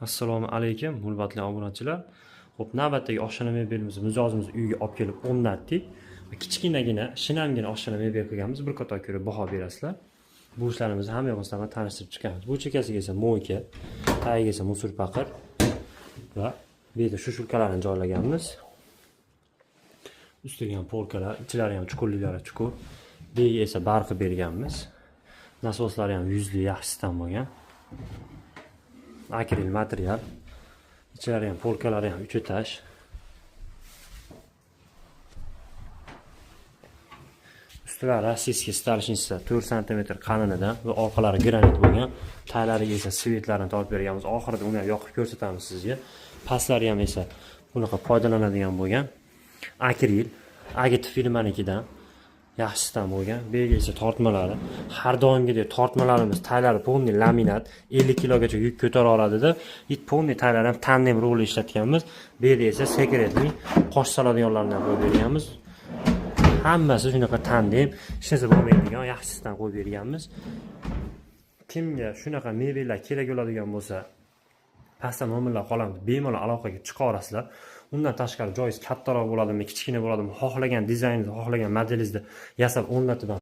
Assalomu alaykum, hurmatli obunachilar. Xo'p, navbatdagi oshxona mebelimizni mijozimiz uyiga olib kelib o'rnatdik. Kichkinagina, shinamgina oshxona mebel qilganmiz. Bir qator ko'rib baho berasizlar. Bu ishlarimizni hamma yoqni sizlarga tanishtirib chiqamiz. Bu chekkasiga esa mo'yka, tagiga esa musor paqir va bu yerda shushulkalarni joylaganmiz. Ustiga ham polkalar, ichlari ham chuqurliklari chuqur. Bu yerga esa barqi berganmiz. Nasoslari ham yuzli yaxshisidan bo'lgan. Akril material. İçlari ham, polkalari ham 3 etaj. Ustilari rossiyskiy stalishinsiz 4 sm qalinidan va orqalari granit bo'lgan. Taylariga esa svetlarni tortib berganmiz. Oxirida uni ham yoqib ko'rsatamiz sizga. Pastlari ham esa bunaqa foydalanadigan bo'lgan. Akril, Agit firmanikidan yaxshisidan bo'lgan. Bu yerga esa tortmalari. Har doimgidek tortmalarimiz taylari polni laminat, 50 kilogacha yuk ko'tara oladida. Polni taylar ham tandem rol ishlatganmiz. Bu yerda esa sekretli qosh soladiganlarni ham qo'yib berganmiz. Hammasi shunaqa tandem, hech narsa bo'lmaydigan yaxshisidan qo'yib berganmiz. Kimga shunaqa mebellar kerak bo'ladigan bo'lsa, pastda nomerlar qoladi, bemalol aloqaga chiqa olasizlar. Undan tashqari joyingiz kattaroq bo'ladimi, kichkina bo'ladimi, xohlagan dizayningizni, xohlagan modelingizni yasab o'rnatib